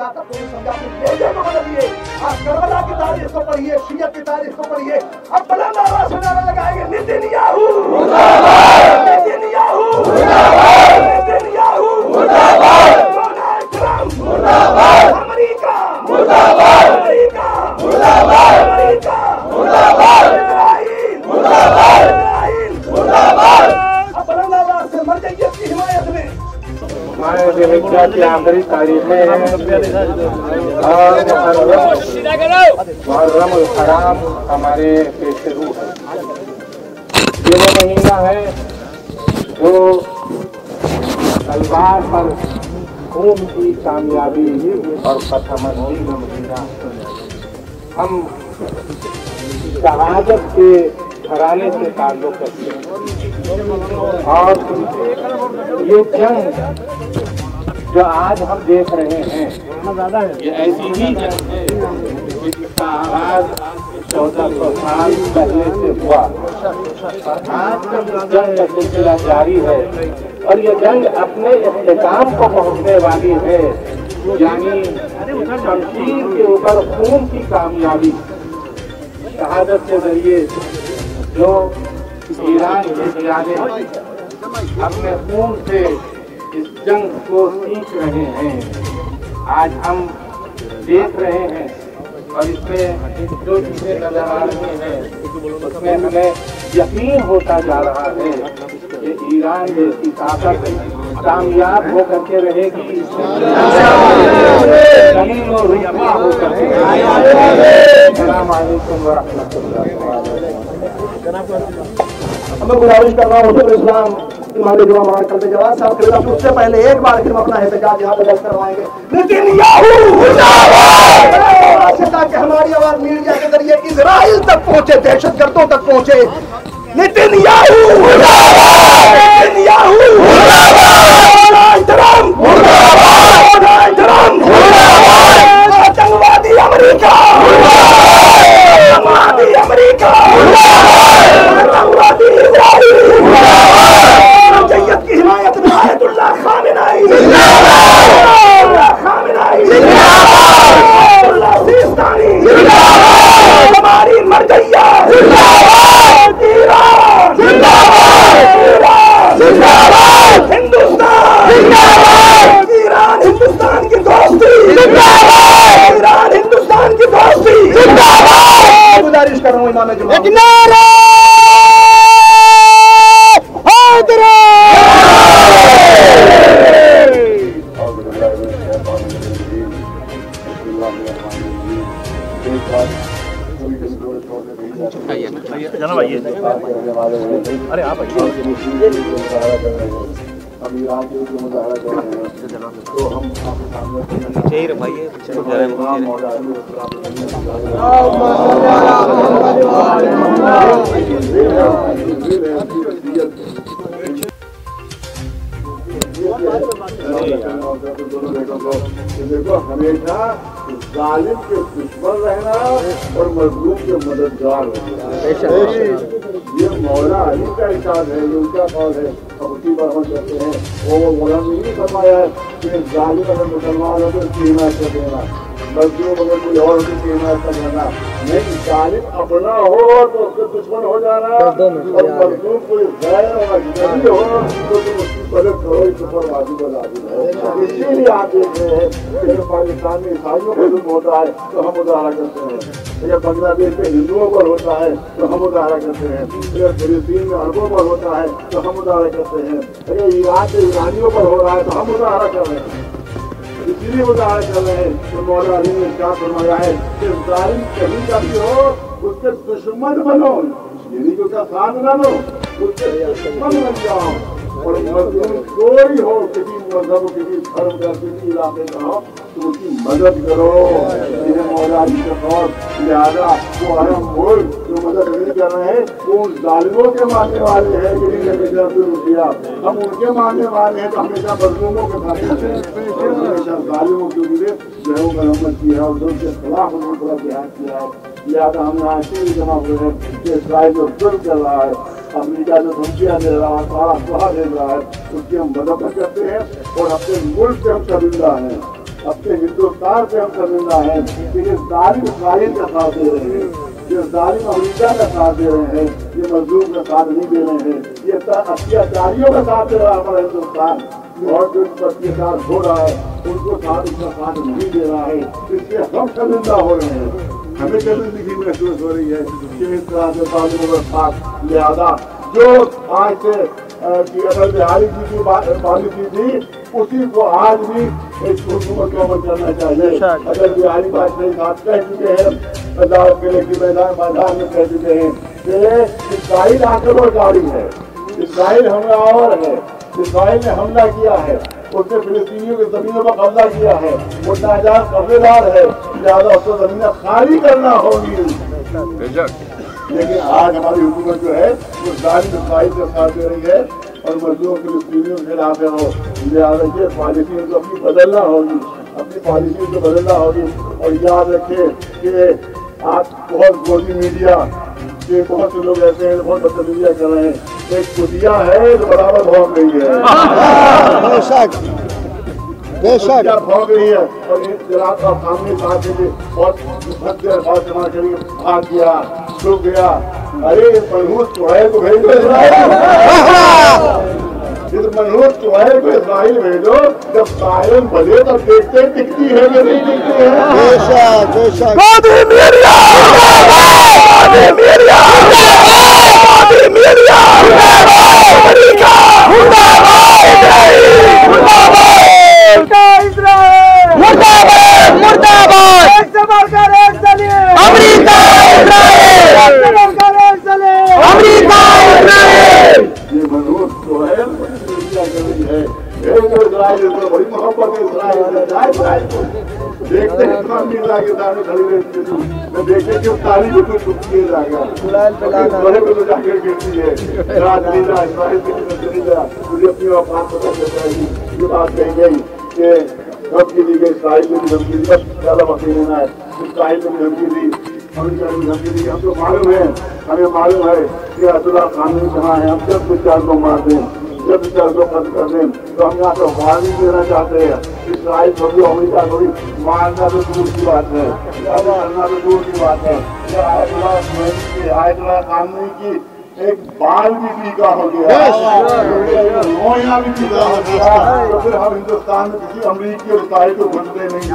ताकत को समझा के भेजे को बदलिए। आप करबला की तारीख को पढ़िए, शियत की तारीख को पढ़िए। अब बुलंद आवाज से नारा लगाएंगे, नेतन्याहू मुर्दाबाद, नेतन्याहू मुर्दाबाद, नेतन्याहू मुर्दाबाद, डोनाल्ड ट्रंप मुर्दाबाद, अमेरिका मुर्दाबाद, अमेरिका मुर्दाबाद, अमेरिका मुर्दाबाद, इजराइल मुर्दाबाद, इजराइल मुर्दाबाद। अब बुलंद आवाज से मरकजियत की हिमायत में जिलहिज्जा की आखिरी तारीखें हैं और मुहर्रम उल हराम हमारे पेश रू है। ये वो महीना है जो तलवार पर खून की कामयाबी और फतहमंदी का महीना। हम शहादत के घराने से ताल्लुक रखते हैं और ये जंग जो आज हम देख रहे हैं ये ऐसी ही जंग है जिसका आगाज 1400 साल पहले से हुआ और आज तक जंग का सिलसिला जारी है और ये जंग अपने इख्तिताम को पहुंचने वाली है, यानी शमशीर के ऊपर खून की कामयाबी। शहादत के जरिए जो ईरान के ज़ियादे अपने खून से इस जंग को सीख रहे हैं, आज हम देख रहे हैं और इसमें जो चीजें नजर आ रही हैं उसमें हमें यकीन होता जा रहा है कि ईरान जैसी ताकत कामयाब होकर के रहेगी, जमीन और रुकवा होकर के। अस्सलाम वालेकुम व रहमतुल्लाह। मैं गुजारिश कर रहा हूँ इस्लाम हमारे जुमा मान करते जवाब साहब करेगा। उससे पहले एक बार फिर अपना एहतजाज यहाँ पे दर्ज करवाएंगे। नेतन्याहू मुर्दाबाद, ताकि हमारी आवाज मीडिया के जरिए इजराइल तक पहुंचे, दहशतगर्दों तक पहुंचे। नेतन्याहू मुर्दाबाद, नेतन्याहू मुर्दाबाद, डोनाल्ड ट्रंप मुर्दाबाद, डोनाल्ड ट्रंप मुर्दाबाद, आतंकवादी अमेरिका मुर्दाबाद, आतंकवादी अमेरिका मुर्दाबाद, आतंकवादी इजराइल मुर्दाबाद। मरकजियत की हिमायत में आयतुल्लाह खामेनी जिंदाबाद, खामेनी जिंदाबाद, आयतुल्लाह सिस्तानी जिंदाबाद, हमारी मरकजिया जिंदाबाद, ईरान जिंदाबाद, ईरान जिंदाबाद, हिंदुस्तान जिंदाबाद, ईरान हिंदुस्तान की दोस्ती जिंदाबाद, ईरान हिंदुस्तान की दोस्ती जिंदाबाद। गुजारिश कर रहा हूँ इमाम जुमा अरे आप हम ईरान के जो मुजाहरा कर रहे हैं तो हम आपके सामने देखो हमेशा जालिम के दुश्मन रहना और मजलूम के मददगार रहना, ये मौला अली का इशाद है, ये उनका कौल है। अब उसी पर हम कहते हैं वो मौला ने नहीं फरमाया है कि जालिम अगर मुसलमान हो तो उसकी हिमायत कर देना, मजलूम अगर कोई और उसकी हिमायत कर देना नहीं। जालिम अपना हो तो उसके दुश्मन हो जाना और मजलूम कोई गैर और अजनबी हो तो तुम उसकी मदद करो, इस पर वाजिब लाजिम है। इसीलिए आप देख रहे हैं कि पाकिस्तान में ईसाइयों पर जुल्म होता है तो हम मुजाहरा करते हैं, अगर बांग्लादेश में हिंदुओं पर होता है तो हम मुजाहरा करते हैं, अगर फिलिस्तीन में अरबों पर होता है तो हम मुजाहरा करते हैं, अगर ईरान के ईरानियों पर हो रहा है तो हम मुजाहरा कर रहे हैं। इसीलिए मुजाहरा कर रहे हैं तो मौला अली ने क्या फरमाया है कि जालिम कहीं का भी हो उसके दुश्मन बनो, यानी कि उसका साथ न लो, उसके दुश्मन बन जाओ। और मजलूम कोई हो, किसी मजहब, किसी धर्म का, किसी इलाके का हो तो उसकी मदद करो। जिन्हें मौला अली के तौर लिहाजा वो अरब मुल्क जो मदद नहीं कर रहे हैं वो उन जालिमों के मानने वाले हैं जिन्हें रुपया, हम उनके मानने वाले हैं तो हमेशा मजलूमों के मानने से हमेशा जालिमों के लिए जो है वो मरम्मत की है और जो उसके खिलाफ उन्होंने थोड़ा जिहाद किया है। लिहाजा हमने आज भी जमा हुए हैं कि इसराइल जो जुल्म कर रहा है, अमेरिका जो धमकियाँ दे रहा है, सारा सुहा दे रहा है, उसकी हम मदद करते हैं और अपने मुल्क से हम शर्मिंदा हैं। अपने हिंदुस्तान से हम शर्मिंदा हैं कि ये जालिम इसराइल का साथ दे रहे हैं, ये जालिम अमेरिका का साथ दे रहे हैं, ये मजलूम का साथ नहीं दे रहे हैं, ये अत्याचारियों का साथ दे रहा है हमारा हिंदुस्तान। और जो अत्याचार हो रहा है उनको साथ इसका साथ नहीं दे रहा है, इसलिए हम शर्मिंदा हो रहे हैं। हमें शर्मिंदगी महसूस हो रही है कि इस तरह से तालिमों का साथ लिहाजा जो आज से कि अटल बिहारी जी की पॉलिसी थी उसी को आज भी एक हुकूमत को अमल करना चाहिए। अटल बिहारी वाजपेयी साहब कह चुके हैं, पंजाब किले की मैदान में कह चुके हैं कि इसराइल आक्रमणकारी है, इसराइल हमलावर है, इसराइल ने हमला किया है, उसने फिलिस्तीनियों की जमीनों पर कब्जा किया है, वो नाजायज कब्जेदार है, लिहाजा उसको जमीनें खाली करना होगी। लेकिन आज हमारी हुकूमत जो है वो जालिम इसराइल के साथ दे रही है और मजलूम फिलिस्तीनियों के खिलाफ है वो। लिहाजा ये पॉलिसी उनको अपनी बदलना होगी, अपनी पॉलिसी को बदलना होगी। और याद रखिए कि आज बहुत मोदी मीडिया के बहुत से लोग ऐसे हैं बहुत बदतमीजियां कर रहे हैं। एक कुतिया है जो बराबर भौंक रही है, बेशक भौंक रही है। और एक जरा सामने भाग गया, छुप गया। अरे मनहूस चुड़ैल को भेजो इस्राइल, इस मनहूस चुड़ैल को इस्राइल भेजो। जब सायरन बजे तब देखते टिकती है कि नहीं टिकती है। बेशक बेशक Modi media, Modi media, Modi media, America मुर्दाबाद, इस्राइल मुर्दाबाद, मुर्दाबाद, एक से बढ़कर एक चलिए, अमेरिका इस्राइल, एक से बढ़कर एक चले, अमेरिका इस्राइल। ये मनहूस जो है मीडिया कर रही है, इस्राइल तो बड़ी मोहब्बत है इस्राइल को देखते हैं इतना मीडिया के सामने खड़ी रहती है तो देखते कि ताली भी कुछ किया जाएगा, इस्राइल पे तो जाकर गिरती है। राजनीला इस्राइल की मुझे अपनी औकात पता चल जाएगी। ये बात कही गई कि कब की दी गई, इस्राइल में भी धमकी दी, बस ज्यादा वक्त लेना है, इस्राइल में भी धमकी दी, अमेरिका में धमकी दी। हमको मालूम है, हमें मालूम है कि अब्दुल्ला खान कहाँ है। हम जब विचार को मार दें, जब विचार को खत्म कर दें तो हम यहाँ से बाहर नहीं देना चाहते हैं। इस्राइल को भी अमेरिका को भी मारना तो दूर की बात है, करना तो दूर की बात है। आयतुल्लाह खामेनी की एक बाल भी पीका हो गया, रोया भी पीका हो गया, तो फिर हम हिंदुस्तान में किसी अमरीकी और इस्राइल को घुसते नहीं। किसी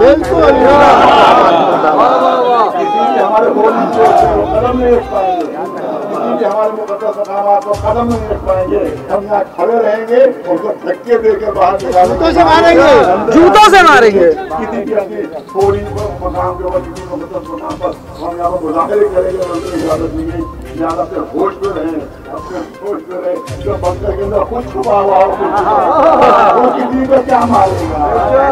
भी हमारे होली को कदम नहीं रख पाएंगे, किसी भी हमारे मुकद्दस मकामात को कदम नहीं रख पाएंगे। हम यहाँ खड़े रहेंगे, उनको धक्के देकर बाहर निकालेंगे, जूतों से मारेंगे। किसी भी अपनी होली मकाम के ऊपर, किसी मुकद्दस मकाम पर हम यहाँ पर मुजाहरे करेंगे और उनको इजाजत दी गई। यहाँ अपने होश में रहे, अपने होश में रहे। जो बंकर के अंदर कुछ छुपा हुआ हो वो किसी को क्या मारेगा,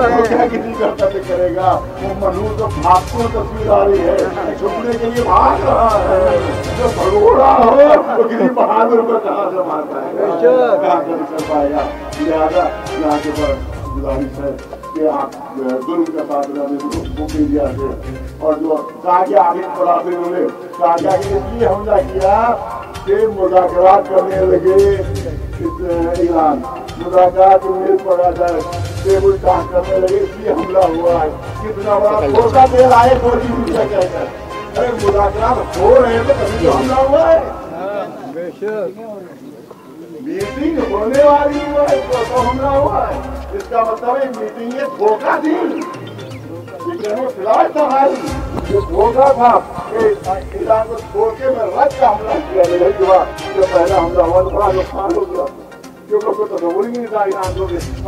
वो क्या किसी का कत्ल करेगा। वो मनहूस तो भागते तस्वीर आ रही है, छुपने के लिए भाग रहा है। जो भगोड़ा हो तो किसी बहादुर को कहाँ से मार पाएगा, कहाँ से निकल पाएगा। लिहाजा यहाँ के ऊपर गुजारिश है कि आप जुल्म का साथ मीडिया से और जो कहा आगे मुनाफिर बोले कहा इसलिए हमला किया कि मुज़ाकरात करने लगे ईरान, मुज़ाकरात की मेज पर आ जाए, टेबल टॉक करने लगे, इसलिए हमला हुआ है। कितना बड़ा धोखा दे रहा है मोदी मीडिया कहकर। अरे मुज़ाकरात हो रहे हैं तो कभी तो हमला हुआ है, मीटिंग होने वाली हुआ है तो हमला हुआ है। इसका मतलब है मीटिंग ये धोखा थी, खिलाफ था भाई, जो धोखा था ईरान को धोखे में रख का हमला किया। नहीं हुआ जो पहला हमला हुआ तो बड़ा नुकसान हो गया, क्योंकि उसको तस्वीर नहीं था ईरान को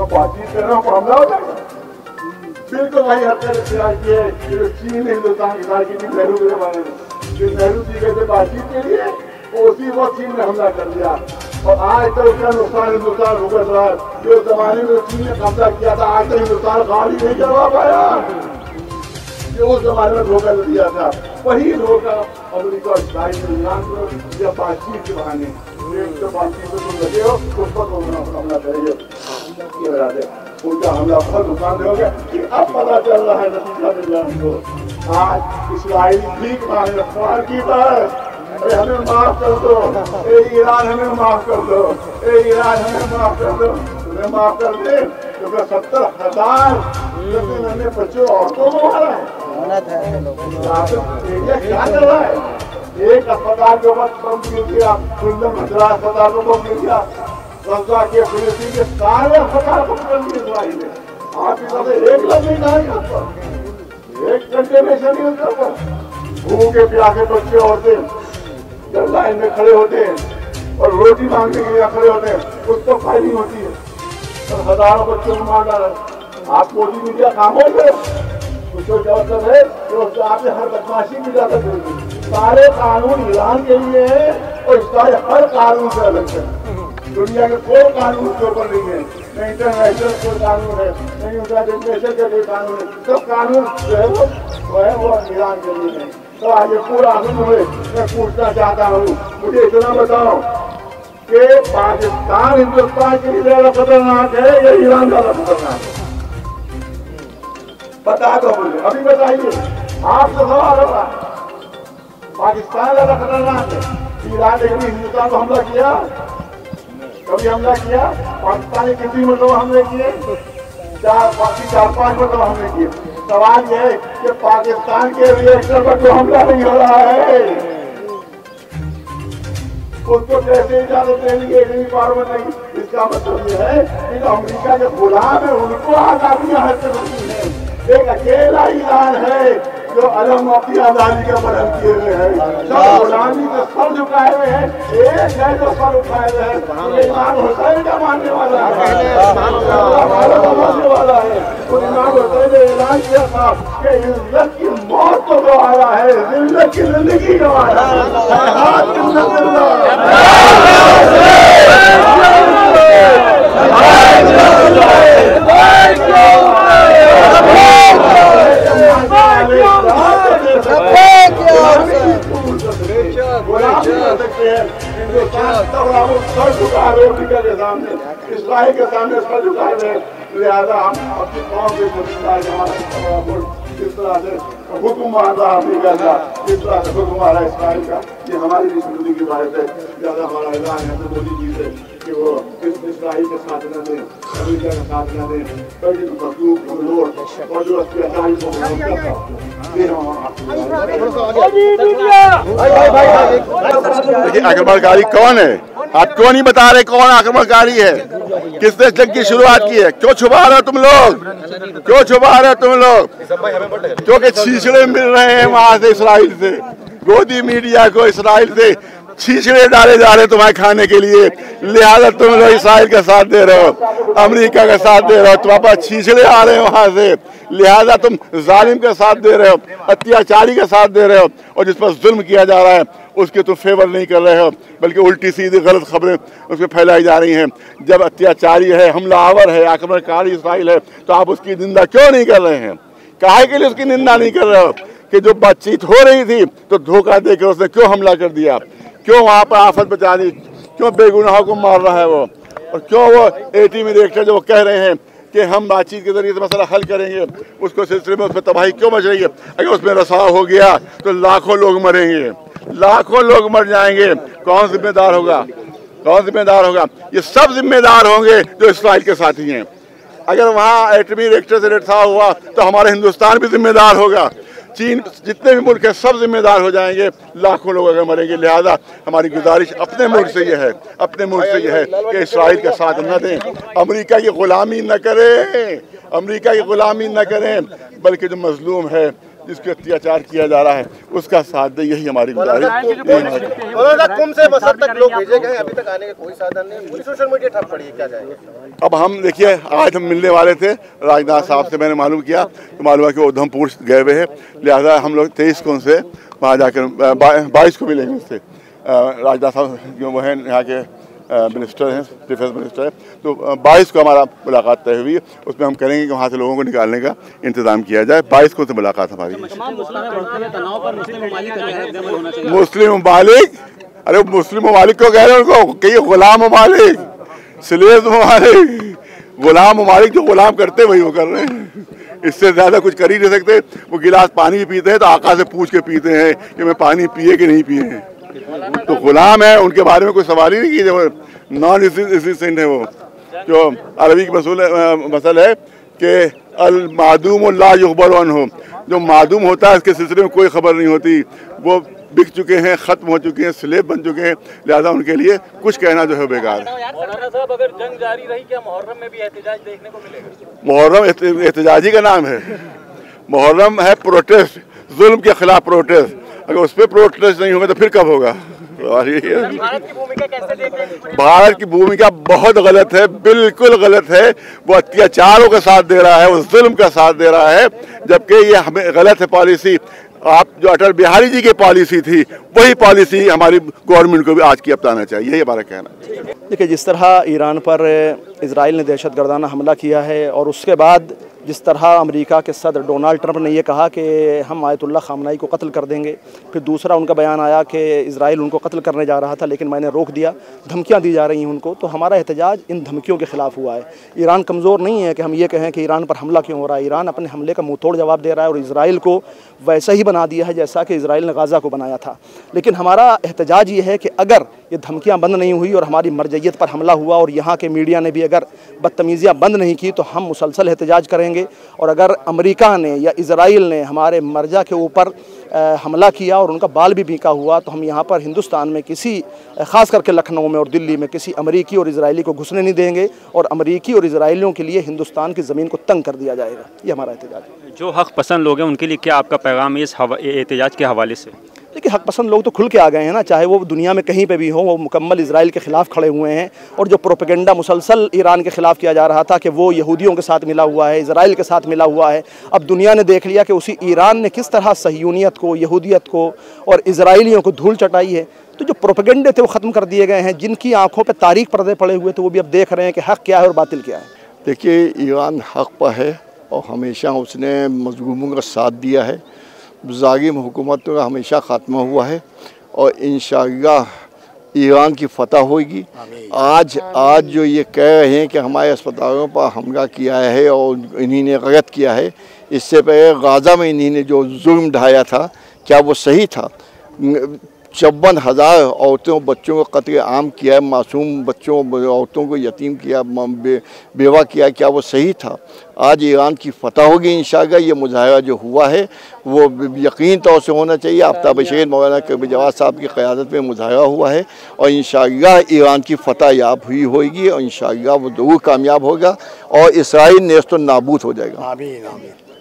बातचीत कर रहा हूँ हमला हो जाएगा। बिल्कुल वही हरकत की है जो चीन ने हिंदुस्तान की बात की थी नेहरू के बारे में। जो नेहरू जी गए थे बातचीत के लिए, उसी वक्त चीन ने हमला कर दिया और आज तक उसका नुकसान हिंदुस्तान भुगत रहा है। जो जमाने में चीन ने कब्जा किया था आज तक हिंदुस्तान खाली नहीं करवा पाया, जो उस जमाने में धोखा दिया था वही धोखा अमेरिका और इस्राइल ने ईरान को या बातचीत के बहाने जो बातचीत में तुम लगे हो उस पर तो हमला करेंगे। ये वजह से उनका हमला बहुत नुकसान होगा कि अब पता चल रहा है नतीजा ईरान को। आज इस्राइल ठीक मांगे सवाल की बात, अरे हमें माफ कर दो, ए ईरान हमें माफ कर दो, ए ईरान हमें माफ कर दो। तुम्हें माफ कर दे तो 70,000 मैंने बच्चों औरतों को मारा है। क्या कर रहा है? एक अस्पताल के ऊपर बम गिर गया, कुल्लम हजरा अस्पताल को बम गिर गया, रजा के फिलिस्तीन के सारे अस्पताल को बम गिर गया। आप इधर एक लफ्ज नहीं कहा उस पर, एक कंटेनेशन नहीं उसके ऊपर। भूखे प्यासे बच्चे औरतें जब लाइन में खड़े होते हैं और रोटी मांगने के लिए खड़े होते हैं, उस पर फायरिंग होती है और हजारों बच्चों को मार डाला। आप मोदी मीडिया खामोश है, उसको जवाब है कि आपने हर बदमाशी की इजाजत दे दी। सारे कानून ईरान के लिए है और सारे हर कानून से अलग है। दुनिया के कोई कानून के ऊपर नहीं है, नहीं इंटरनेशनल कोई कानून है, नहीं यूनाइटेड के कोई कानून है। सब कानून जो है वो ईरान के लिए है। तो आज ये पूरा मैं पूछना चाहता हूँ, मुझे इतना बताओ कि पाकिस्तान हिंदुस्तान के लिए ज्यादा खतरनाक है या ईरान ज्यादा खतरनाक है? बता दो मुझे, अभी बताइए। आपसे सवाल होगा, पाकिस्तान ज्यादा खतरनाक है? ईरान ने कभी हिंदुस्तान को हमला किया? कभी हमला किया? पाकिस्तान ने कितनी मतलब हमले किए? 4-5 मतलब हमले किए। सवाल यह है कि पाकिस्तान के रिएक्टर पर जो हमला नहीं हो रहा है उसको कैसे इजाजत देंगे? नहीं पार्वत नहीं। इसका मतलब यह है कि जो अमेरिका के गुलाम है उनको आजादियां हासिल होती है। एक अकेला ईरान है जो अलम अपनी आजादी का बदल किए हुए हैं, सब गुलामी से सर झुकाए हुए हैं। एक है जो सर उठाए हुए हैं, इमाम हुसैन का मानने वाला है, मानने वाला है। तो इमाम हुसैन ने ऐलान किया था कि इज्जत की मौत को गंवाया है, जिल्लत की जिंदगी गंवाया इस्राइल के सामने सर झुकाए हुए। लिहाजा हम अपनी कौम से किस तरह से हुक्म मारा अमेरिका का, किस तरह से हुक्म मारा इस्राइल का, ये हमारी जिंदगी की बात है। ज्यादा हमारा ऐलान है तो मोदी जी से कि वो इस्राइल के साथ न दें, अमेरिका का साथ न दें, बल्कि मजलूम और जो अत्याचारी देखिए आक्रमणकारी कौन है? आप क्यों नहीं बता रहे कौन आक्रमणकारी है? किसने जंग की शुरुआत की है? क्यों छुपा रहे हो तुम लोग? क्यों छुपा रहे हो तुम लोग? क्योंकि छीछड़े मिल रहे हैं वहां से, इसराइल से। गोदी मीडिया को इसराइल से छीछड़े डाले जा रहे हैं तुम्हारे खाने के लिए, लिहाजा तुम लोग इसराइल का साथ दे रहे हो, अमेरिका का साथ दे रहे हो। तुम्हारे पास छीछड़े आ रहे हैं वहां से, लिहाजा तुम जालिम का साथ दे रहे हो, अत्याचारी का साथ दे रहे हो, और जिस पर जुल्म किया जा रहा है उसके तुम फेवर नहीं कर रहे हो, बल्कि उल्टी सीधी गलत खबरें उसमें फैलाई जा रही हैं। जब अत्याचारी है, हमलावर है, आक्रमणकारी इसराइल है, तो आप उसकी निंदा क्यों नहीं कर रहे हैं? काहे के लिए उसकी निंदा नहीं कर रहे हो? कि जो बातचीत हो रही थी तो धोखा देकर उसने क्यों हमला कर दिया, क्यों वहाँ पर आफत बचा दी, क्यों बेगुनाहों को मार रहा है वो, और क्यों वो एटी में देखकर जो वो कह रहे हैं कि हम बातचीत के जरिए से मसला हल करेंगे, उसको सिलसिले में उस पर तबाही क्यों मच रही है? अगर उसमें रसाव हो गया तो लाखों लोग मरेंगे, लाखों लोग मर जाएंगे। कौन जिम्मेदार होगा? कौन जिम्मेदार होगा? ये सब जिम्मेदार होंगे जो इसराइल के साथी हैं। अगर वहाँ एटमी रिएक्टर से रसाव हुआ तो हमारे हिंदुस्तान भी जिम्मेदार होगा, चीन, जितने भी मुल्क हैं सब जिम्मेदार हो जाएंगे, लाखों लोग अगर मरेंगे। लिहाजा हमारी गुजारिश अपने मुल्क से यह है, अपने मुल्क से यह है कि इसराइल का साथ न दें, अमेरिका की गुलामी न करें, अमेरिका की गुलामी न करें, बल्कि जो मजलूम है, जिसके अत्याचार किया जा रहा है, उसका साथ दे। यही हमारी गुजारिश। कुंभ से मसद तक लोग भेजे गए, अभी तक आने का कोई साधन नहीं, पूरी सोशल मीडिया ठप पड़ी है, क्या जाएगा? अब हम देखिए, आज हम मिलने वाले थे राजनाथ साहब से, मैंने मालूम किया तो मालूम है कि वो उधमपुर गए हुए हैं। लिहाजा हम लोग 23 को उनसे वहाँ जाकर 22 को मिलेंगे उससे। राजनाथ साहब जो वो हैं यहाँ के मिनिस्टर हैं, डिफेंस मिनिस्टर है, तो 22 को हमारा मुलाकात तय हुई है। उसमें हम करेंगे कि वहाँ से लोगों को निकालने का इंतजाम किया जाए। 22 को से मुलाकात हमारी। मुस्लिम ममालिक, अरे मुस्लिम ममालिक को कह रहे हैं उनको कि ये गुलाम ममालिक, सिलेज ममालिक, गुलाम ममालिक जो गुलाम करते वही वो कर रहे हैं, इससे ज्यादा कुछ कर ही नहीं सकते। वो गिलास पानी भी पीते हैं तो आका से पूछ के पीते हैं कि मैं पानी पिए कि नहीं पिए, तो गुलाम है, उनके बारे में कोई सवाल ही नहीं कीजिए। वो नॉन एग्जिस्टेंट है। वो जो अरबी की मसल है कि अल मादूम ला युखबर अन्हु, जो मादूम होता है उसके सिलसिले में कोई खबर नहीं होती, वो बिक चुके हैं, ख़त्म हो चुके हैं, स्लेब बन चुके हैं, लिहाजा उनके लिए कुछ कहना जो है बेकार है। मौलाना साहब, अगर जंग जारी रही क्या मुहर्रम में भी एहतजाज देखने को मिलेगा? मुहर्रम एहतजाजी का नाम है, मुहर्रम है प्रोटेस्ट, जुल्म के खिलाफ प्रोटेस्ट। अगर उस पर प्रोटेस्ट नहीं होगा तो फिर कब होगा? भारत की भूमिका कैसे देख रहे हैं? भारत की भूमिका बहुत गलत है, बिल्कुल गलत है। वो अत्याचारों का साथ दे रहा है, वो जुल्म का साथ दे रहा है, जबकि ये हमें गलत है पॉलिसी। आप जो अटल बिहारी जी की पॉलिसी थी वही पॉलिसी हमारी गवर्नमेंट को भी आज की अपनाना चाहिए, यही हमारा कहना है। देखिए, जिस तरह ईरान पर इजराइल ने दहशतगर्दाना हमला किया है और उसके बाद जिस तरह अमेरिका के सदर डोनाल्ड ट्रंप ने ये कहा कि हम आयतुल्लाह खामनाई को कत्ल कर देंगे, फिर दूसरा उनका बयान आया कि इजराइल उनको कत्ल करने जा रहा था लेकिन मैंने रोक दिया, धमकियां दी जा रही हैं उनको। तो हमारा एहतजाज इन धमकियों के ख़िलाफ़ हुआ है। ईरान कमज़ोर नहीं है कि हम ये कहें कि ईरान पर हमला क्यों हो रहा है। ईरान अपने हमले का मुँह तोड़ जवाब दे रहा है और इजराइल को वैसा ही बना दिया है जैसा कि इजराइल ने गाज़ा को बनाया था। लेकिन हमारा एहतजाज ये है कि अगर ये धमकियाँ बंद नहीं हुई और हमारी मरजइयत पर हमला हुआ और यहाँ के मीडिया ने भी अगर बदतमीज़ियाँ बंद नहीं की तो हम मुसलसल एहतजाज करेंगे। और अगर अमेरिका ने या इजराइल ने हमारे मर्जा के ऊपर हमला किया और उनका बाल भी बीका हुआ तो हम यहाँ पर हिंदुस्तान में किसी, ख़ास करके लखनऊ में और दिल्ली में, किसी अमेरिकी और इजरायली को घुसने नहीं देंगे और अमेरिकी और इजराइलियों के लिए हिंदुस्तान की ज़मीन को तंग कर दिया जाएगा। ये हमारा एहतजाज है। जो हक़ पसंद लोग हैं उनके लिए क्या आपका पैगाम है इस एहतजाज के हवाले से? देखिए, हक़ पसंद लोग तो खुल के आ गए हैं ना, चाहे वो दुनिया में कहीं पे भी हो, वो मुकम्मल इजराइल के ख़िलाफ़ खड़े हुए हैं। और जो प्रोपेगेंडा मुसलसल ईरान के ख़िलाफ़ किया जा रहा था कि वो यहूदियों के साथ मिला हुआ है, इजराइल के साथ मिला हुआ है, अब दुनिया ने देख लिया कि उसी ईरान ने किस तरह सह्यूनियत को, यहूदियत को और इजराइलियों को धूल चटाई है। तो जो प्रोपेगेंडे थे वो ख़त्म कर दिए गए हैं। जिनकी आँखों पर तारीख पर्दे पड़े हुए थे वो भी अब देख रहे हैं कि हक़ क्या है और बातिल क्या है। देखिए, ईरान हक़ पर है और हमेशा उसने मज़लूमों का साथ दिया है। ज़ालिम हुकूमत का हमेशा ख़ात्मा हुआ है और इंशाअल्लाह ईरान की फतह होगी। आज जो ये कह रहे हैं कि हमारे अस्पतालों पर हमला किया है और इन्हीं ने गलत किया है, इससे पहले गाज़ा में इन्हीं ने जो जुल्म ढाया था, क्या वो सही था? 54,000 औरतों बच्चों को कत्ल आम किया है, मासूम बच्चों औरतों को यतीम किया, बेवा किया, क्या वो सही था? आज ईरान की फतह होगी इंशाअल्लाह। ये मुजाहिरा जो हुआ है वो यकीन तौर से होना चाहिए। आफ्ताब शहीद मौलाना कबीर जवाद साहब की क़यादत में मुजाहिरा हुआ है और इंशाअल्लाह ईरान की फतह याब हुई होगी और इंशाअल्लाह वो ज़रूर कामयाब होगा और इसराइल नेस्त व नाबूद हो जाएगा।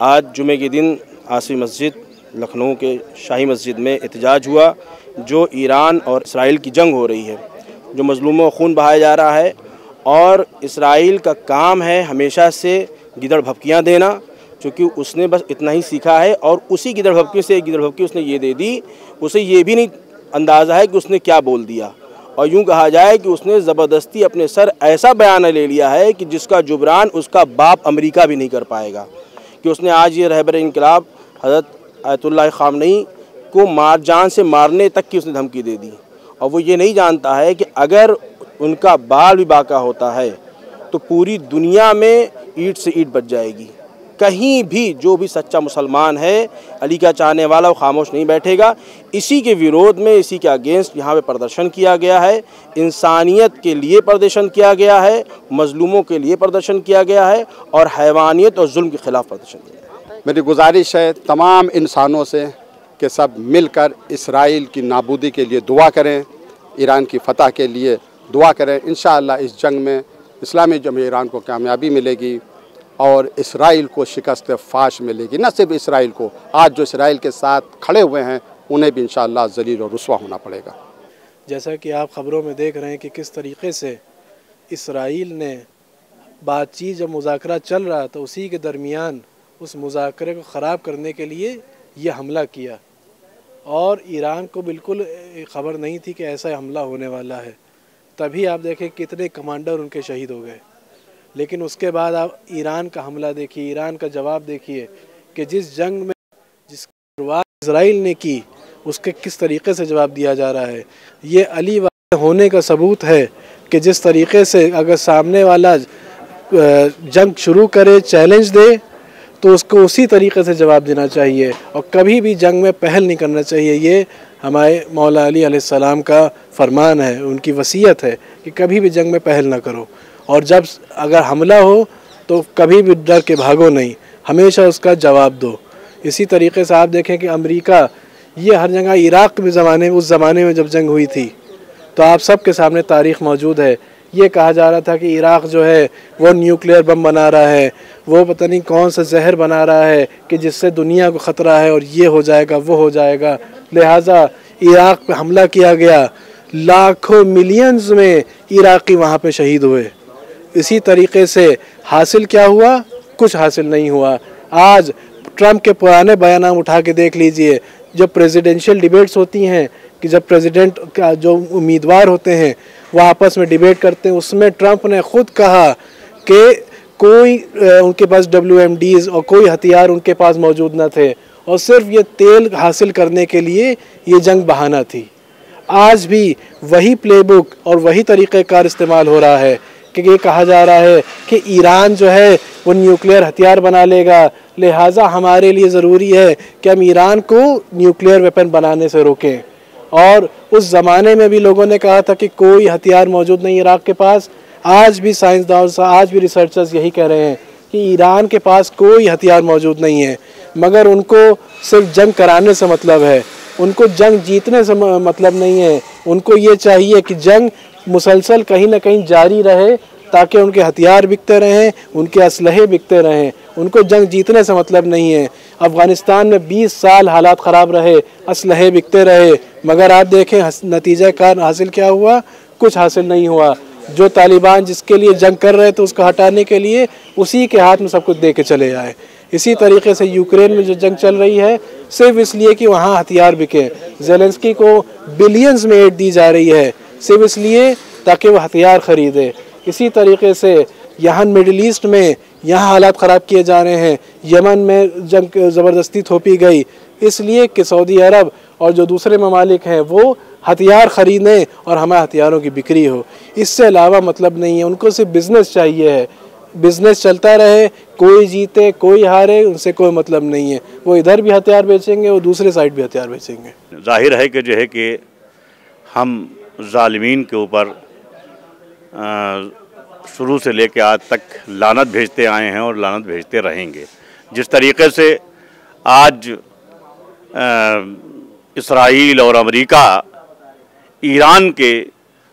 आज जुमे के दिन आसिफ मस्जिद लखनऊ के शाही मस्जिद में एहतजाज हुआ। जो ईरान और इसराइल की जंग हो रही है, जो मज़लूमों को खून बहाया जा रहा है और इसराइल का काम है हमेशा से गिदड़ भपकियाँ देना, क्योंकि उसने बस इतना ही सीखा है और उसी गिदड़ भपकी से एक गिदड़ भपकी उसने ये दे दी, उसे ये भी नहीं अंदाज़ा है कि उसने क्या बोल दिया। और यूँ कहा जाए कि उसने ज़बरदस्ती अपने सर ऐसा बयान ले लिया है कि जिसका जुबरान उसका बाप अमेरिका भी नहीं कर पाएगा। कि उसने आज ये रहबर इनकलाब हज़रत आयतुल्लाह खामनई को जान से मारने तक की उसने धमकी दे दी। और वो ये नहीं जानता है कि अगर उनका बाल भी बाका होता है तो पूरी दुनिया में ईंट से ईंट बच जाएगी। कहीं भी जो भी सच्चा मुसलमान है, अली का चाहने वाला, वो खामोश नहीं बैठेगा। इसी के विरोध में, इसी के अगेंस्ट यहाँ पे प्रदर्शन किया गया है। इंसानियत के लिए प्रदर्शन किया गया है, मजलूमों के लिए प्रदर्शन किया गया है और हैवानियत और जुल्म के ख़िलाफ़ प्रदर्शन किया गया है। मेरी गुजारिश है तमाम इंसानों से कि सब मिलकर इसराइल की नाबूदी के लिए दुआ करें, ईरान की फतह के लिए दुआ करें। इंशाअल्लाह इस जंग में इस्लामी जमहूरियत ईरान को कामयाबी मिलेगी और इसराइल को शिकस्त फाश मिलेगी। न सिर्फ इसराइल को, आज जो इसराइल के साथ खड़े हुए हैं उन्हें भी इंशाअल्लाह ज़लील और रुस्वा होना पड़ेगा। जैसा कि आप ख़बरों में देख रहे हैं कि किस तरीके से इसराइल ने बातचीत, जब मुज़ाकरा चल रहा था उसी के दरमियान उस मुज़ाकरे को ख़राब करने के लिए ये हमला किया। और ईरान को बिल्कुल ख़बर नहीं थी कि ऐसा हमला होने वाला है। तभी आप देखें कितने कमांडर उनके शहीद हो गए। लेकिन उसके बाद आप ईरान का हमला देखिए, ईरान का जवाब देखिए कि जिस जंग में जिसकी शुरुआत इजराइल ने की उसके किस तरीके से जवाब दिया जा रहा है। ये अली वाले होने का सबूत है कि जिस तरीके से अगर सामने वाला जंग शुरू करे, चैलेंज दे, तो उसको उसी तरीके से जवाब देना चाहिए और कभी भी जंग में पहल नहीं करना चाहिए। ये हमारे मौला अली अलैहिस्सलाम का फरमान है, उनकी वसीयत है कि कभी भी जंग में पहल ना करो और जब अगर हमला हो तो कभी भी डर के भागो नहीं। हमेशा उसका जवाब दो। इसी तरीके से आप देखें कि अमेरिका ये हर जगह, इराक़ में उस ज़माने में जब जंग हुई थी तो आप सबके सामने तारीख़ मौजूद है, ये कहा जा रहा था कि इराक़ जो है वो न्यूक्लियर बम बना रहा है, वो पता नहीं कौन सा जहर बना रहा है कि जिससे दुनिया को ख़तरा है और ये हो जाएगा वो हो जाएगा, लिहाजा इराक़ पे हमला किया गया, लाखों मिलियंस में इराक़ी वहाँ पे शहीद हुए। इसी तरीके से हासिल क्या हुआ? कुछ हासिल नहीं हुआ। आज ट्रंप के पुराने बयान उठा के देख लीजिए, जब प्रेसिडेंशियल डिबेट्स होती हैं कि जब प्रेसिडेंट का जो उम्मीदवार होते हैं वो आपस में डिबेट करते हैं, उसमें ट्रंप ने खुद कहा कि कोई उनके पास WMDs और कोई हथियार उनके पास मौजूद न थे और सिर्फ ये तेल हासिल करने के लिए ये जंग बहाना थी। आज भी वही प्लेबुक और वही तरीक़ेकार इस्तेमाल हो रहा है कि ये कहा जा रहा है कि ईरान जो है वो न्यूक्लियर हथियार बना लेगा, लिहाजा हमारे लिए ज़रूरी है कि हम ईरान को न्यूक्लियर वेपन बनाने से रोकें। और उस ज़माने में भी लोगों ने कहा था कि कोई हथियार मौजूद नहीं इराक़ के पास। आज भी साइंसदान, आज भी रिसर्चर्स यही कह रहे हैं कि ईरान के पास कोई हथियार मौजूद नहीं है, मगर उनको सिर्फ जंग कराने से मतलब है, उनको जंग जीतने से मतलब नहीं है। उनको ये चाहिए कि जंग मुसलसल कहीं ना कहीं जारी रहे ताकि उनके हथियार बिकते रहें, उनके असलहे बिकते रहें। उनको जंग जीतने से मतलब नहीं है। अफ़गानिस्तान में 20 साल हालात ख़राब रहे, असलहे बिकते रहे, मगर आप देखें नतीजा कार हासिल क्या हुआ? कुछ हासिल नहीं हुआ। जो तालिबान जिसके लिए जंग कर रहे थे उसको हटाने के लिए उसी के हाथ में सब कुछ दे के चले आए। इसी तरीके से यूक्रेन में जो जंग चल रही है सिर्फ इसलिए कि वहाँ हथियार बिके। ज़ेलेंस्की को बिलियंस में एड दी जा रही है सिर्फ इसलिए ताकि वो हथियार ख़रीदे। इसी तरीके से यहाँ मिडिल ईस्ट में यहाँ हालात ख़राब किए जा रहे हैं। यमन में जंग ज़बरदस्ती थोपी गई इसलिए कि सऊदी अरब और जो दूसरे ममालिक हैं वो हथियार ख़रीदें और हमारे हथियारों की बिक्री हो। इससे अलावा मतलब नहीं है। उनको सिर्फ बिज़नेस चाहिए है, बिज़नेस चलता रहे, कोई जीते कोई हारे उनसे कोई मतलब नहीं है। वो इधर भी हथियार बेचेंगे और दूसरे साइड भी हथियार बेचेंगे। जाहिर है कि जो है कि हम ज़ालिमीन के ऊपर शुरू से लेकर आज तक लानत भेजते आए हैं और लानत भेजते रहेंगे। जिस तरीके से आज इसराइल और अमेरिका ईरान के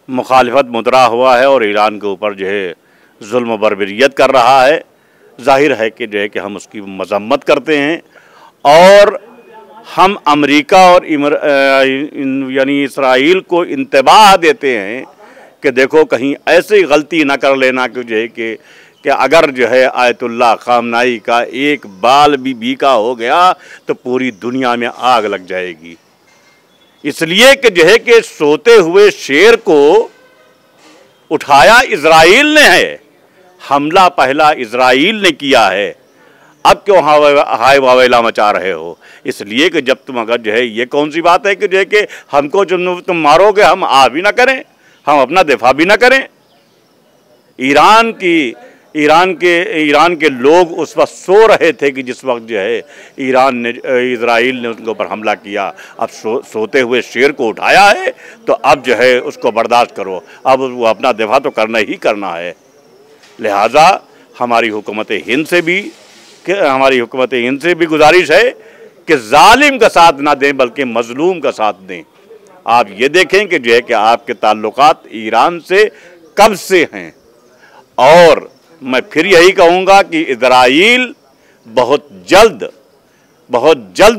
मुखालिफत मुद्रा हुआ है और ईरान के ऊपर जो है जुल्म बर्बरियत कर रहा है, जाहिर है कि जो है कि हम उसकी मजम्मत करते हैं और हम अमेरिका और यानी इसराइल को इंतबाह देते हैं कि देखो कहीं ऐसी गलती ना कर लेना कि जो है कि अगर जो है आयतुल्लाह ख़ामनाई का एक बाल भी बीका हो गया तो पूरी दुनिया में आग लग जाएगी। इसलिए कि जो है कि सोते हुए शेर को उठाया इजराइल ने है, हमला पहला इजराइल ने किया है, अब क्यों हाय वावेला मचा रहे हो? इसलिए कि जब तुम अगर जो है ये कौन सी बात है कि जो है कि हमको जब तुम मारोगे हम आ भी ना करें, हम अपना दिफा भी ना करें। ईरान के लोग उस वक्त सो रहे थे कि जिस वक्त जो है इजराइल ने उनके ऊपर हमला किया। अब सोते हुए शेर को उठाया है तो अब जो है उसको बर्दाश्त करो, अब वो अपना दिफा तो करना ही करना है। लिहाजा हमारी हुकूमत हिंद से भी गुजारिश है कि जालिम का साथ ना दें बल्कि मजलूम का साथ दें। आप ये देखें कि जो है कि आपके ताल्लुकात ईरान से कब से हैं और मैं फिर यही कहूँगा कि इजराइल बहुत जल्द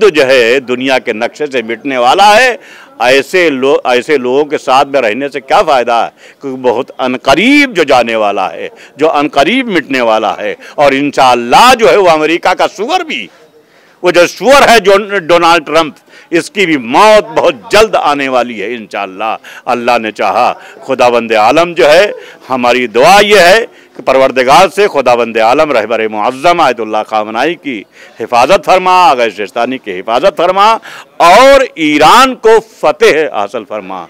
जो है दुनिया के नक्शे से मिटने वाला है। ऐसे लोगों के साथ में रहने से क्या फ़ायदा है, क्योंकि बहुत अनकरीब जो जाने वाला है, जो अनकरीब मिटने वाला है। और इंशाअल्लाह जो है वो अमेरिका का सुअर भी, वो जो सुअर है जो डोनाल्ड ट्रंप, इसकी भी मौत बहुत जल्द आने वाली है इंशाअल्लाह। अल्लाह ने चाहा। खुदावंद आलम जो है, हमारी दुआ ये है कि परवरदिगार से खुदावंद आलम रहबर मुअज़्ज़म आयतुल्लाह ख़ामनाई की हिफाजत फरमा, आगा सिस्तानी की हिफाजत फरमा और ईरान को फतेह हासिल फरमा।